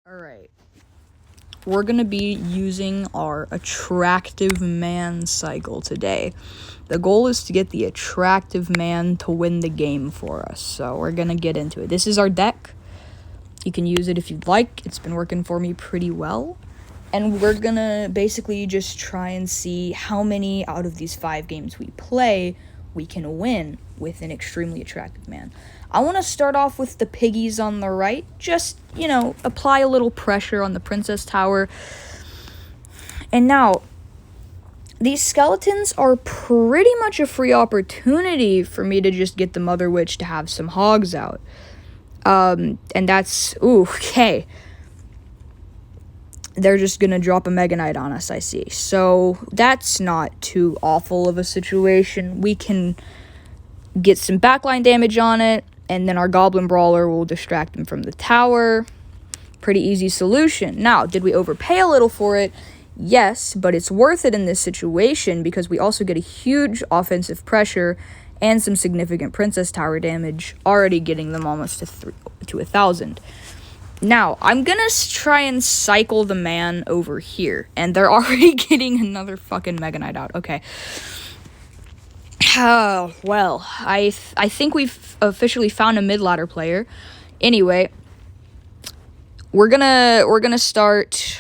Alright, we're gonna be using our attractive man cycle today. The goal is to get the attractive man to win the game for us, so we're gonna get into it. This is our deck. You can use it if you'd like. It's been working for me pretty well. And we're gonna basically just try and see how many out of these 5 games we play we can win with an extremely attractive man. I want to start off with the piggies on the right. Just, apply a little pressure on the princess tower. And now, these skeletons are pretty much a free opportunity for me to just get the mother witch to have some hogs out. And that's, okay. They're just gonna drop a Mega Knight on us, I see. So, that's not too awful of a situation. We can get some backline damage on it, and then our Goblin Brawler will distract him from the tower. Pretty easy solution. Now, did we overpay a little for it? Yes, but it's worth it in this situation because we also get a huge offensive pressure and some significant princess tower damage, already getting them almost to 1,000. Now, I'm gonna try and cycle the man over here, and they're already getting another fucking Mega Knight out. Okay. Oh, well, I think we've officially found a mid-ladder player. Anyway, we're gonna start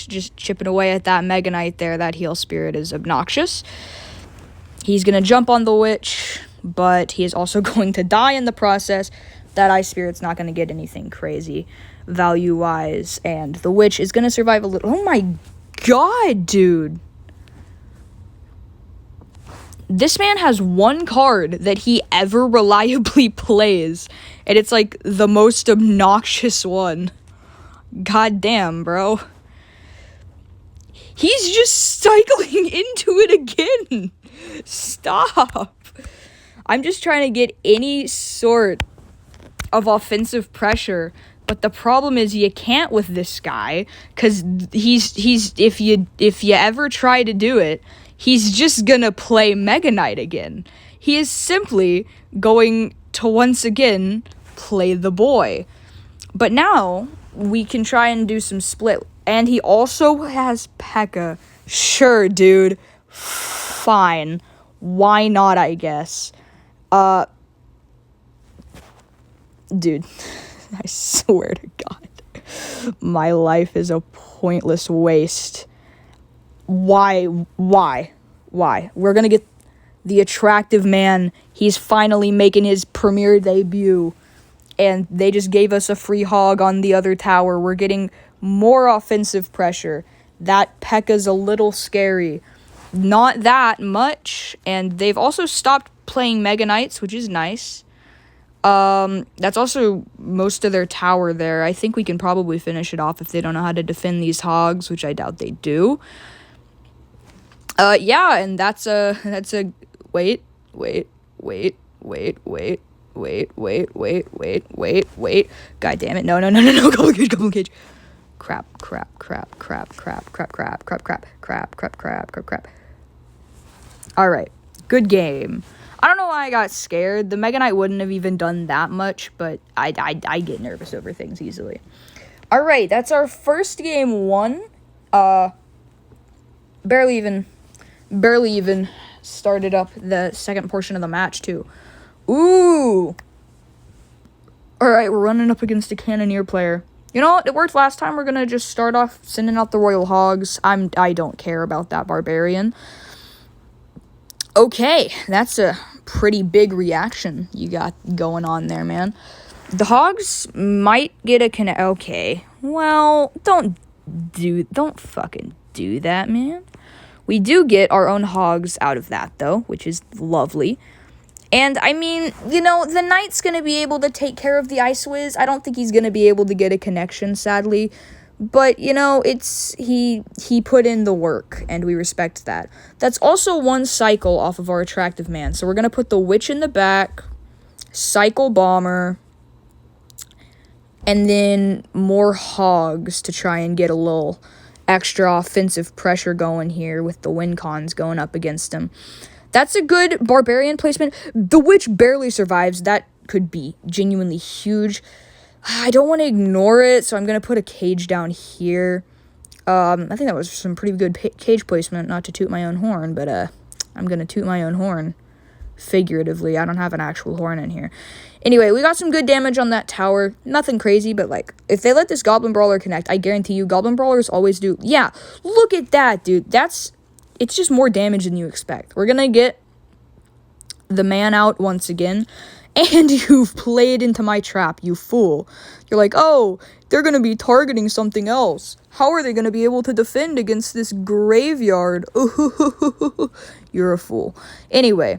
just chipping away at that Mega Knight there. That heal spirit is obnoxious. He's gonna jump on the witch, but he is also going to die in the process. That ice spirit's not gonna get anything crazy value-wise, and the witch is gonna survive a little. Oh my god, dude. This man has one card that he ever reliably plays, and it's like the most obnoxious one. God damn, bro. He's just cycling into it again. Stop. I'm just trying to get any sort of offensive pressure, but the problem is you can't with this guy, because he's if you ever try to do it, he's just gonna play Mega Knight again. He is simply going to once again play the boy. But now we can try and do some split. And he also has P.E.K.K.A. Sure, dude. Fine. Why not, I guess. Dude, I swear to God, my life is a pointless waste. Why? We're gonna get the attractive man. He's finally making his premiere debut, and they just gave us a free hog on the other tower. We're getting more offensive pressure. That P.E.K.K.A's a little scary. Not that much, and they've also stopped playing Mega Knights, which is nice. That's also most of their tower there. I think we can probably finish it off if they don't know how to defend these hogs, which I doubt they do. Yeah, and that's a, wait. God damn it, no, Goblin Cage. Crap. Alright, good game. I don't know why I got scared. The Mega Knight wouldn't have even done that much, but I get nervous over things easily. Alright, that's our first game won. Barely even started up the second portion of the match, too. Ooh! Alright, we're running up against a Cannoneer player. You know what? It worked last time. We're gonna just start off sending out the Royal Hogs. I don't care about that Barbarian. Okay, that's a pretty big reaction you got going on there, man. The Hogs might get a connect. Okay, well, don't fucking do that, man. We do get our own hogs out of that, though, which is lovely. And, I mean, the Knight's going to be able to take care of the Ice Wiz. I don't think he's going to be able to get a connection, sadly. But, he put in the work, and we respect that. That's also one cycle off of our attractive man. So we're going to put the Witch in the back, cycle Bomber, and then more hogs to try and get a little extra offensive pressure going here with the win cons going up against him. That's a good Barbarian placement. The Witch barely survives. That could be genuinely huge. I don't want to ignore it, so I'm going to put a cage down here. I think that was some pretty good cage placement, not to toot my own horn, but I'm going to toot my own horn. Figuratively, I don't have an actual horn in here. Anyway, we got some good damage on that tower. Nothing crazy, but like, if they let this Goblin Brawler connect, I guarantee you, Goblin Brawlers always do. Yeah, look at that, dude. It's just more damage than you expect. We're gonna get the man out once again. And you've played into my trap, you fool. You're like, oh, they're gonna be targeting something else. How are they gonna be able to defend against this graveyard? You're a fool. Anyway.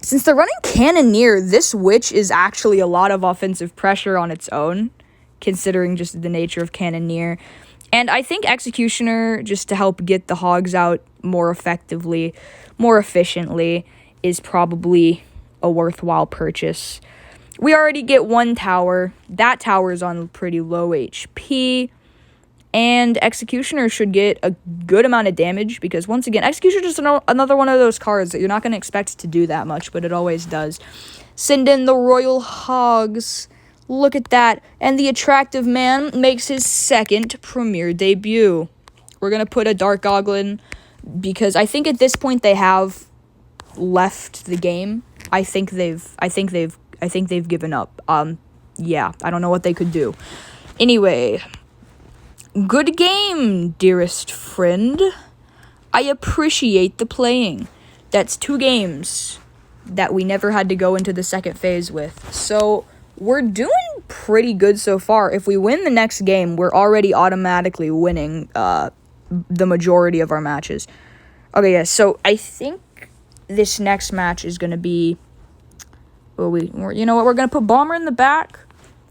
Since they're running Cannoneer, this Witch is actually a lot of offensive pressure on its own, considering just the nature of Cannoneer. And I think Executioner, just to help get the hogs out more effectively, more efficiently, is probably a worthwhile purchase. We already get one tower. That tower is on pretty low HP. And Executioner should get a good amount of damage because, once again, Executioner is just another one of those cards that you're not going to expect to do that much, but it always does. Send in the Royal Hogs. Look at that. And the Attractive Man makes his second Premier debut. We're going to put a Dark Goblin because I think at this point they have left the game. I think they've given up. Yeah, I don't know what they could do. Anyway, good game, dearest friend. I appreciate the playing. That's 2 games that we never had to go into the second phase with. So we're doing pretty good so far. If we win the next game, we're already automatically winning the majority of our matches. Okay, yeah, so I think this next match is going to be... Well, you know what? We're going to put Bomber in the back.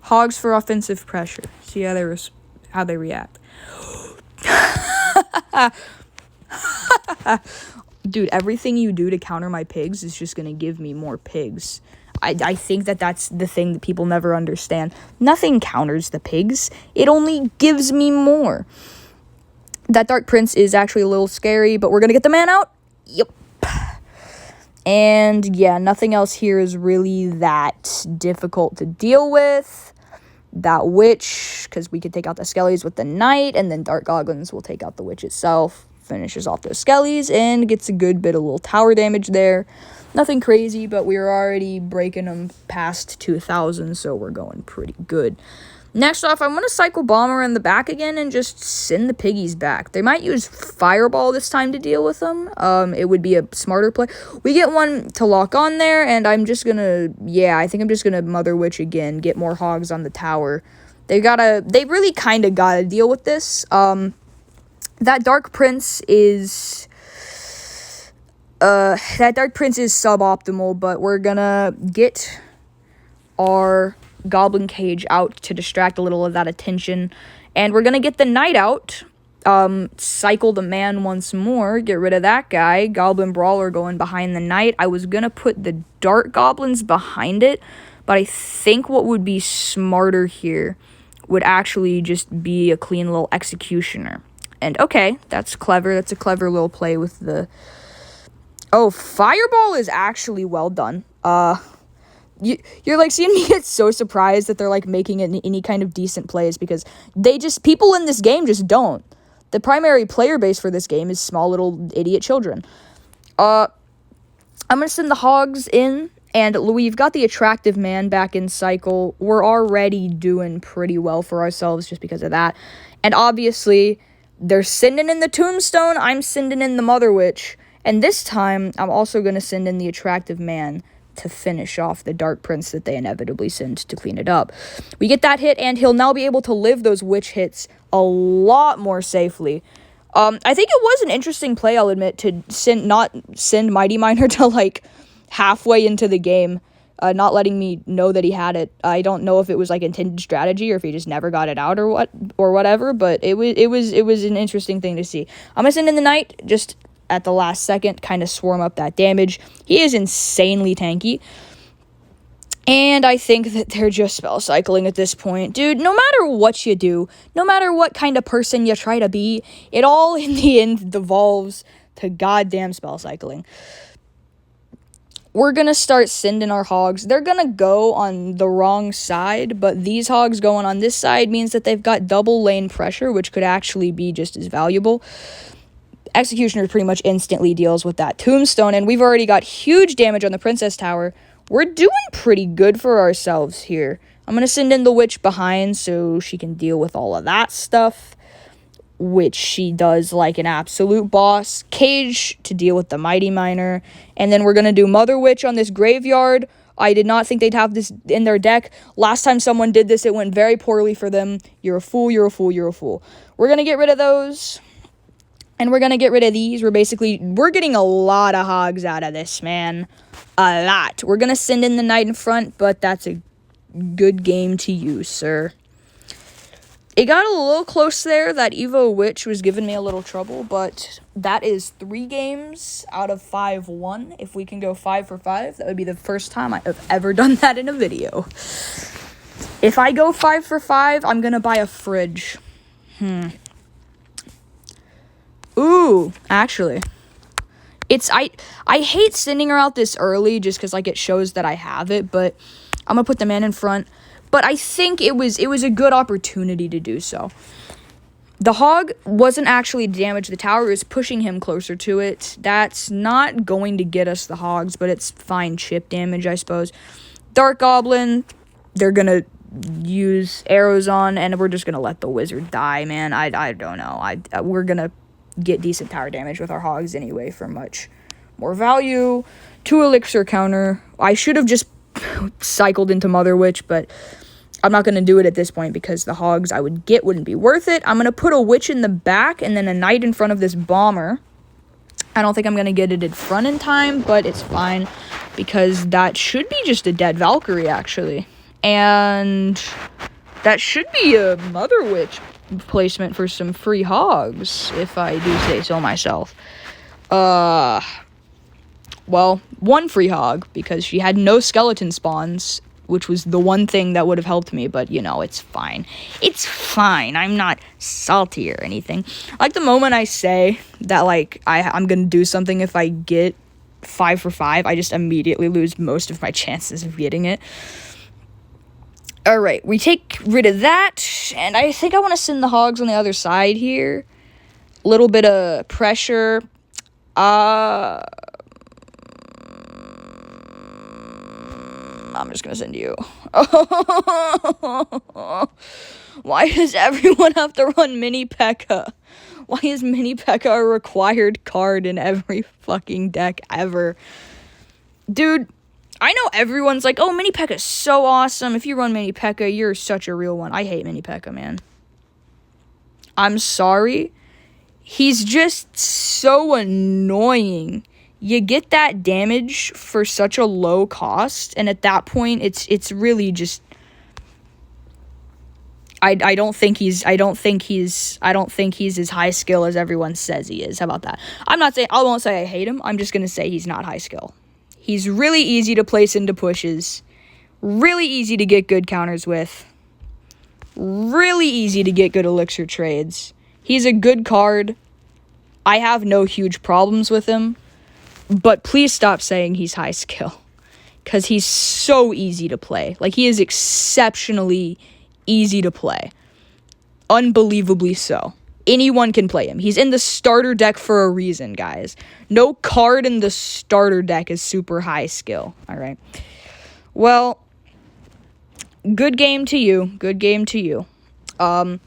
Hogs for offensive pressure. See how they react. Dude, everything you do to counter my pigs is just going to give me more pigs. I think that's the thing that people never understand. Nothing counters the pigs. It only gives me more. That Dark Prince is actually a little scary, but we're going to get the man out. Yep. And yeah, nothing else here is really that difficult to deal with. That Witch, because we could take out the Skellies with the Knight, and then Dark Goblins will take out the Witch itself. Finishes off those Skellies, and gets a good bit of little tower damage there. Nothing crazy, but we were already breaking them past 2,000, so we're going pretty good. Next off, I'm going to cycle Bomber in the back again and just send the piggies back. They might use Fireball this time to deal with them. It would be a smarter play. We get one to lock on there, and I'm just going to, yeah, I think I'm just going to Mother Witch again, get more hogs on the tower. They really kind of got to deal with this. That Dark Prince is suboptimal, but we're going to get our Goblin Cage out to distract a little of that attention, and we're gonna get the Knight out, cycle the man once more, get rid of that guy, Goblin Brawler going behind the Knight. I was gonna put the Dark Goblins behind it, but I think what would be smarter here would actually just be a clean little Executioner. And okay, that's clever. That's a clever little play with the... Oh, Fireball is actually well done. You're like seeing me get so surprised that they're like making any kind of decent plays, because people in this game just don't. The primary player base for this game is small little idiot children. I'm gonna send the hogs in, and we've got the Attractive Man back in cycle. We're already doing pretty well for ourselves just because of that. And obviously, they're sending in the Tombstone, I'm sending in the Mother Witch, and this time I'm also gonna send in the Attractive Man to finish off the Dark Prince that they inevitably send to clean it up. We get that hit, and he'll now be able to live those Witch hits a lot more safely. I think it was an interesting play, I'll admit, to not send Mighty Miner to, like, halfway into the game, not letting me know that he had it. I don't know if it was, like, intended strategy or if he just never got it out or whatever, but it was an interesting thing to see. I'm gonna send in the Knight, just at the last second, kind of swarm up that damage. He is insanely tanky. And I think that they're just spell cycling at this point. Dude, no matter what you do, no matter what kind of person you try to be, it all in the end devolves to goddamn spell cycling. we're going to start sending our hogs. They're going to go on the wrong side, but these hogs going on this side means that they've got double lane pressure, which could actually be just as valuable. Executioner pretty much instantly deals with that tombstone, and we've already got huge damage on the Princess Tower. We're doing pretty good for ourselves here. I'm going to send in the witch behind so she can deal with all of that stuff, which she does like an absolute boss. Cage to deal with the Mighty Miner, and then we're going to do Mother Witch on this graveyard. I did not think they'd have this in their deck. Last time someone did this, it went very poorly for them. You're a fool, you're a fool, you're a fool. We're going to get rid of those. And we're going to get rid of these. We're getting a lot of hogs out of this, man. A lot. We're going to send in the knight in front, but that's a good game to use, sir. It got a little close there. That Evo Witch was giving me a little trouble, but that is 3 games out of 5 won. If we can go 5 for 5, that would be the first time I have ever done that in a video. If I go 5 for 5, I'm going to buy a fridge. Ooh, actually, I hate sending her out this early just because like it shows that I have it, but I'm gonna put the man in front. But I think it was a good opportunity to do so. The hog wasn't actually damaged the tower; it was pushing him closer to it. That's not going to get us the hogs, but it's fine chip damage, I suppose. Dark Goblin, they're gonna use arrows on, and we're just gonna let the wizard die, man. I don't know. We're gonna get decent tower damage with our hogs anyway for much more value. 2 elixir counter. I should have just cycled into Mother Witch, but I'm not going to do it at this point because the hogs I would get wouldn't be worth it. I'm going to put a witch in the back and then a knight in front of this bomber. I don't think I'm going to get it in front in time, but it's fine because that should be just a dead Valkyrie, actually. And that should be a Mother Witch placement for some free hogs, if I do say so myself. Well, 1 free hog, because she had no skeleton spawns, which was the one thing that would have helped me, but, you know, it's fine. It's fine. I'm not salty or anything. Like, the moment I say that, like, I'm gonna do something if I get 5 for 5, I just immediately lose most of my chances of getting it. Alright, we take rid of that, and I think I want to send the hogs on the other side here. A little bit of pressure. I'm just going to send you. Why does everyone have to run Mini P.E.K.K.A? Why is Mini P.E.K.K.A a required card in every fucking deck ever? Dude, I know everyone's like, oh, Mini P.E.K.K.A is so awesome. If you run Mini P.E.K.K.A, you're such a real one. I hate Mini P.E.K.K.A, man. I'm sorry. He's just so annoying. You get that damage for such a low cost, and at that point, it's really just. I don't think he's as high skill as everyone says he is. How about that? I won't say I hate him. I'm just gonna say he's not high skill. He's really easy to place into pushes, really easy to get good counters with, really easy to get good elixir trades. He's a good card. I have no huge problems with him, but please stop saying he's high skill, because he's so easy to play. Like, he is exceptionally easy to play. Unbelievably so. Anyone can play him. He's in the starter deck for a reason, guys. No card in the starter deck is super high skill. All right. Well, good game to you. Good game to you. All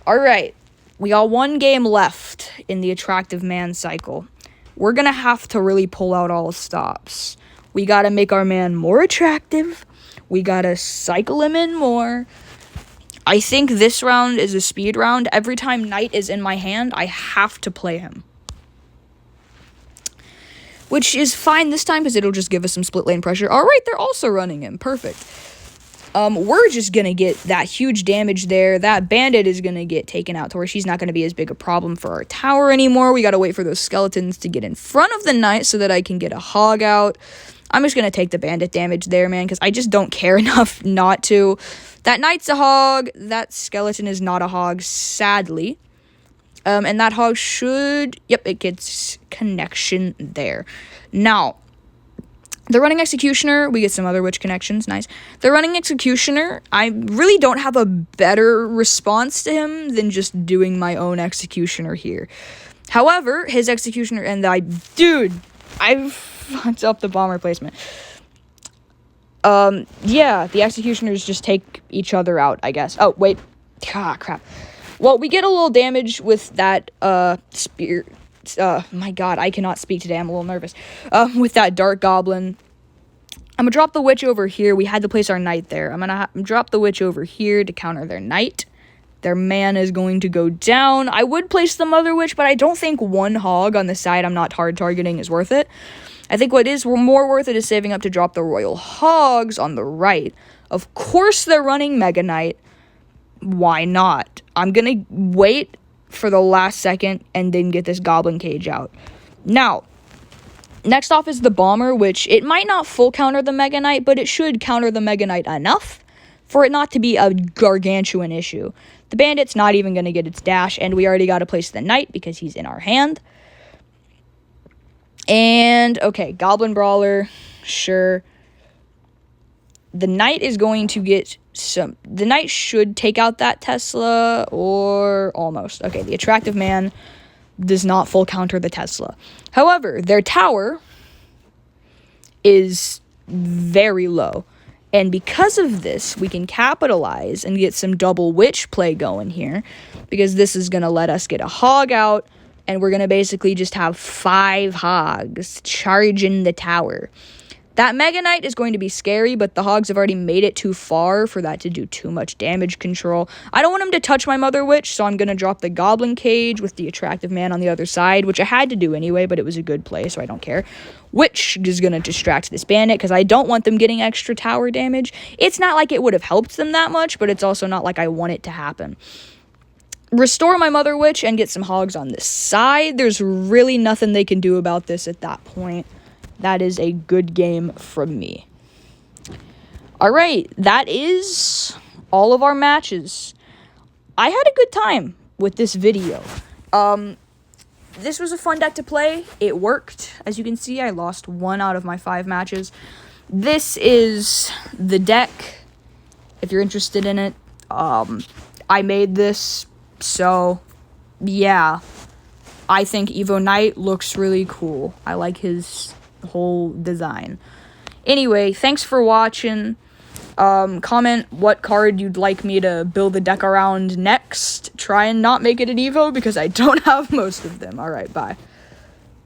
right. We got 1 game left in the attractive man cycle. We're going to have to really pull out all stops. We got to make our man more attractive. We got to cycle him in more. I think this round is a speed round. Every time Knight is in my hand, I have to play him. Which is fine this time, because it'll just give us some split lane pressure. Alright, they're also running him. Perfect. We're just gonna get that huge damage there. That bandit is gonna get taken out to where she's not gonna be as big a problem for our tower anymore. We gotta wait for those skeletons to get in front of the knight so that I can get a hog out. I'm just gonna take the bandit damage there, man, because I just don't care enough not to. That knight's a hog. That skeleton is not a hog, sadly. And that hog should... Yep, it gets connection there. Now, They're running Executioner. We get some other witch connections. Nice. They're running Executioner. I really don't have a better response to him than just doing my own Executioner here. However, his Executioner and I fucked up the bomber placement. Yeah, the Executioners just take each other out, I guess. Oh, wait. Ah, crap. Well, we get a little damage with that, spear. My god, I cannot speak today. I'm a little nervous. With that Dark Goblin. I'm gonna drop the Witch over here. We had to place our Knight there. I'm gonna drop the Witch over here to counter their Knight. Their man is going to go down. I would place the Mother Witch, but I don't think one hog on the side I'm not hard targeting is worth it. I think what is more worth it is saving up to drop the Royal Hogs on the right. Of course they're running Mega Knight. Why not? I'm gonna wait for the last second and then get this Goblin Cage out. Now, next off is the Bomber, which it might not full counter the Mega Knight, but it should counter the Mega Knight enough for it not to be a gargantuan issue. The Bandit's not even going to get its dash, and we already got to place the Knight because he's in our hand. And, okay, Goblin Brawler, sure. The Knight is going to get some... The Knight should take out that Tesla, or almost. Okay, the Attractive Man does not full counter the Tesla. However, their tower is very low. And because of this, we can capitalize and get some double witch play going here. Because this is going to let us get a hog out. And we're going to basically just have 5 hogs charging the tower. That Mega Knight is going to be scary, but the hogs have already made it too far for that to do too much damage control. I don't want him to touch my Mother Witch, so I'm going to drop the Goblin Cage with the Attractive Man on the other side, which I had to do anyway, but it was a good play, so I don't care. Which is going to distract this Bandit, because I don't want them getting extra tower damage. It's not like it would have helped them that much, but it's also not like I want it to happen. Restore my Mother Witch and get some hogs on this side. There's really nothing they can do about this at that point. That is a good game from me. All right, that is all of our matches. I had a good time with this video. This was a fun deck to play. It worked. As you can see, I lost 1 out of my 5 matches. This is the deck, if you're interested in it. I made this, so yeah. I think Evo Knight looks really cool. I like his whole design. Anyway, thanks for watching. Comment what card you'd like me to build the deck around next. Try and not make it an Evo because I don't have most of them. Alright, bye.